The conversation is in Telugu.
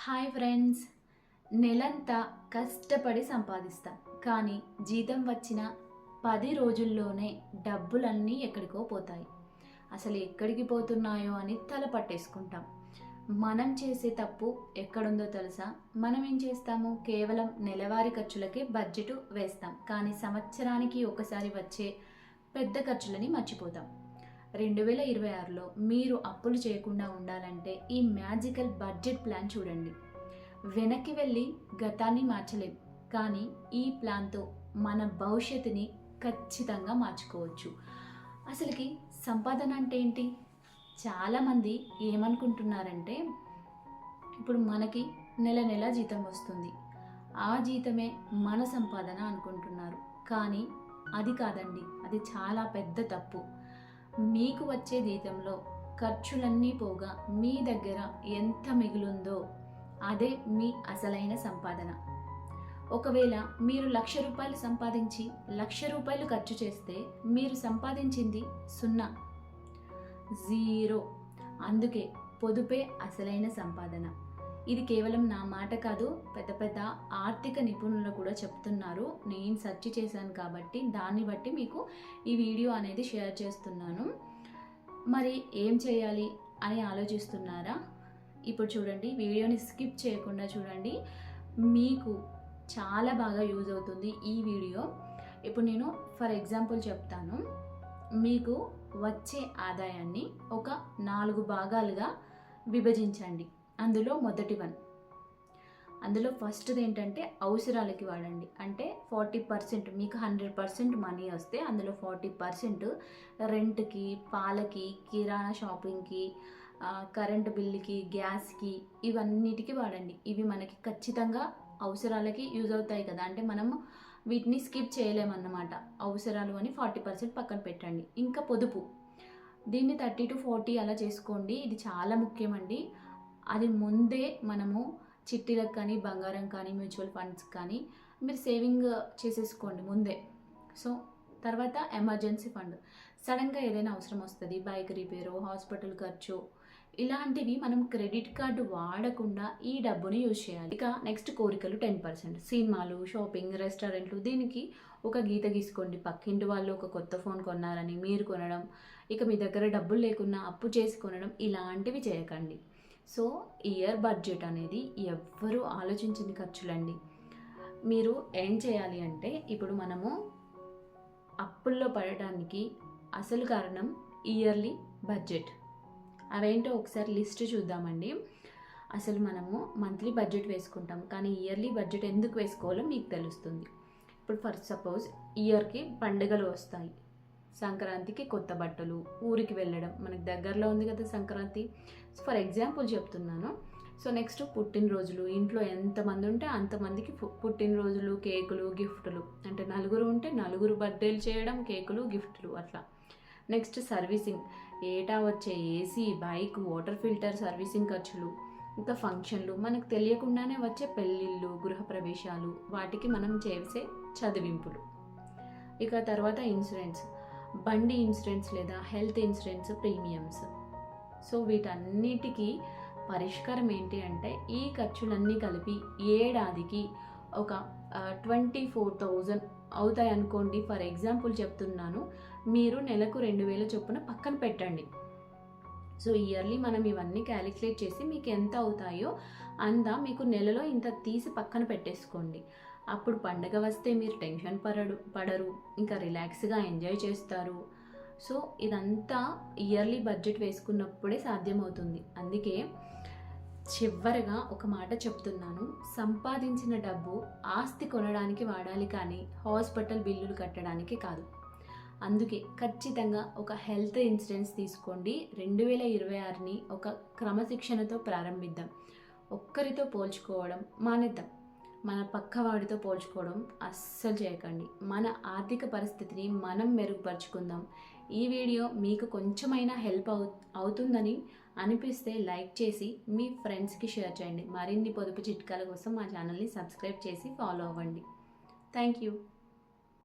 హాయ్ ఫ్రెండ్స్, నెలంతా కష్టపడి సంపాదిస్తాం, కానీ జీతం వచ్చిన 10 రోజుల్లోనే డబ్బులన్నీ ఎక్కడికో పోతాయి. అసలు ఎక్కడికి పోతున్నాయో అని తల పట్టేసుకుంటాం. మనం చేసే తప్పు ఎక్కడుందో తెలుసా? మనం ఏం చేస్తాము? కేవలం నెలవారీ ఖర్చులకే బడ్జెట్ వేస్తాం, కానీ సంవత్సరానికి ఒకసారి వచ్చే పెద్ద ఖర్చులని మర్చిపోతాం. 2026లో మీరు అప్పులు చేయకుండా ఉండాలంటే ఈ మ్యాజికల్ బడ్జెట్ ప్లాన్ చూడండి. వెనక్కి వెళ్ళి గతాన్ని మార్చలేం, కానీ ఈ ప్లాన్తో మన భవిష్యత్తుని ఖచ్చితంగా మార్చుకోవచ్చు. అసలుకి సంపాదన అంటే ఏంటి? చాలామంది ఏమనుకుంటున్నారంటే, ఇప్పుడు మనకి నెల నెల జీతం వస్తుంది, ఆ జీతమే మన సంపాదన అనుకుంటున్నారు. కానీ అది కాదండి, అది చాలా పెద్ద తప్పు. మీకు వచ్చే జీతంలో ఖర్చులన్నీ పోగా మీ దగ్గర ఎంత మిగులుందో అదే మీ అసలైన సంపాదన. ఒకవేళ మీరు 1,00,000 రూపాయలు సంపాదించి 1,00,000 రూపాయలు ఖర్చు చేస్తే మీరు సంపాదించింది 0, 0. అందుకే పొదుపే అసలైన సంపాదన. ఇది కేవలం నా మాట కాదు, పెద్ద పెద్ద ఆర్థిక నిపుణులు కూడా చెప్తున్నారు. నేను సెర్చ్ చేశాను కాబట్టి దాన్ని బట్టి మీకు ఈ వీడియో అనేది షేర్ చేస్తున్నాను. మరి ఏం చేయాలి అని ఆలోచిస్తున్నారా? ఇప్పుడు చూడండి, వీడియోని స్కిప్ చేయకుండా చూడండి, మీకు చాలా బాగా యూజ్ అవుతుంది ఈ వీడియో. ఇప్పుడు నేను ఫర్ ఎగ్జాంపుల్ చెప్తాను. మీకు వచ్చే ఆదాయాన్ని ఒక 4 భాగాలుగా విభజించండి. అందులో మొదటి అందులో ఫస్ట్ది ఏంటంటే అవసరాలకి వాడండి. అంటే 40%, మీకు 100% మనీ వస్తే అందులో 40% రెంట్కి, పాలకి, కిరాణా షాపింగ్కి, కరెంటు బిల్లుకి, గ్యాస్కి, ఇవన్నిటికీ వాడండి. ఇవి మనకి ఖచ్చితంగా అవసరాలకి యూజ్ అవుతాయి కదా, అంటే మనము వీటిని స్కిప్ చేయలేమన్నమాట. అవసరాలు అని 40% పక్కన పెట్టండి. ఇంకా పొదుపు, దీన్ని 30 to 40 అలా చేసుకోండి. ఇది చాలా ముఖ్యమండి. అది ముందే మనము చిట్టీలకు కానీ, బంగారం కానీ, మ్యూచువల్ ఫండ్స్ కానీ మీరు సేవింగ్ చేసేసుకోండి ముందే. సో తర్వాత ఎమర్జెన్సీ ఫండ్, సడన్గా ఏదైనా అవసరం వస్తుంది, బైక్ రిపేరు, హాస్పిటల్ ఖర్చు, ఇలాంటివి మనం క్రెడిట్ కార్డు వాడకుండా ఈ డబ్బుని యూజ్ చేయాలి. ఇక నెక్స్ట్ కోరికలు 10%, సినిమాలు, షాపింగ్, రెస్టారెంట్లు, దీనికి ఒక గీత గీసుకోండి. పక్కింటి వాళ్ళు ఒక కొత్త ఫోన్ కొన్నారని మీరు కొనడం, ఇక మీ దగ్గర డబ్బులు లేకున్నా అప్పు చేసి కొనడం, ఇలాంటివి చేయకండి. సో ఇయర్ బడ్జెట్ అనేది ఎవ్వరూ ఆలోచించని ఖర్చులండి. మీరు ఏం చేయాలి అంటే, ఇప్పుడు మనము అప్పుల్లో పడటానికి అసలు కారణం ఇయర్లీ బడ్జెట్. అవేంటో ఒకసారి లిస్ట్ చూద్దామండి. అసలు మనము మంత్లీ బడ్జెట్ వేసుకుంటాం, కానీ ఇయర్లీ బడ్జెట్ ఎందుకు వేసుకోవాలో మీకు తెలుస్తుంది. ఇప్పుడు ఫర్ సపోజ్ ఇయర్కి పండుగలు వస్తాయి. సంక్రాంతికి కొత్త బట్టలు, ఊరికి వెళ్ళడం, మనకి దగ్గరలో ఉంది కదా సంక్రాంతి. ఫర్ ఎగ్జాంపుల్ చెప్తున్నాను. సో నెక్స్ట్ పుట్టినరోజులు, ఇంట్లో ఎంతమంది ఉంటే అంతమందికి పుట్టినరోజులు, కేకులు, గిఫ్టులు, అంటే 4 ఉంటే 4 బర్త్డేలు చేయడం, కేకులు, గిఫ్టులు అట్లా. నెక్స్ట్ సర్వీసింగ్, ఏటా వచ్చే AC, bike, water filter servicing ఖర్చులు. ఇంకా ఫంక్షన్లు, మనకు తెలియకుండానే వచ్చే పెళ్ళిళ్ళు, గృహప్రవేశాలు, వాటికి మనం చేసే చదివింపులు. ఇక తర్వాత ఇన్సూరెన్స్, బండి ఇన్సూరెన్స్ లేదా హెల్త్ ఇన్సూరెన్స్ ప్రీమియమ్స్. సో వీటన్నిటికీ పరిష్కారం ఏంటి అంటే, ఈ ఖర్చులన్నీ కలిపి ఏడాదికి ఒక 24,000 అవుతాయి అనుకోండి. ఫర్ ఎగ్జాంపుల్ చెప్తున్నాను, మీరు నెలకు 2,000 చొప్పున పక్కన పెట్టండి. సో ఇయర్లీ మనం ఇవన్నీ క్యాలిక్యులేట్ చేసి మీకు ఎంత అవుతాయో అంతా మీకు నెలలో ఇంత తీసి పక్కన పెట్టేసుకోండి. అప్పుడు పండగ వస్తే మీరు టెన్షన్ పడరు, ఇంకా రిలాక్స్గా ఎంజాయ్ చేస్తారు. సో ఇదంతా ఇయర్లీ బడ్జెట్ వేసుకున్నప్పుడే సాధ్యమవుతుంది. అందుకే చివరిగా ఒక మాట చెప్తున్నాను, సంపాదించిన డబ్బు ఆస్తి కొనడానికి వాడాలి, కానీ హాస్పిటల్ బిల్లులు కట్టడానికి కాదు. అందుకే ఖచ్చితంగా ఒక హెల్త్ ఇన్సూరెన్స్ తీసుకోండి. 2026ని ఒక క్రమశిక్షణతో ప్రారంభిద్దాం. ఒక్కరితో పోల్చుకోవడం మానేద్దాం. మన పక్కవాడితో పోల్చుకోవడం అస్సలు చేయకండి. మన ఆర్థిక పరిస్థితిని మనం మెరుగుపరుచుకుందాం. ఈ వీడియో మీకు కొంచెమైనా హెల్ప్ అవుతుందని అనిపిస్తే లైక్ చేసి మీ ఫ్రెండ్స్కి షేర్ చేయండి. మరిన్ని పొదుపు చిట్కాల కోసం మా ఛానల్ని సబ్స్క్రైబ్ చేసి ఫాలో అవ్వండి. Thank you.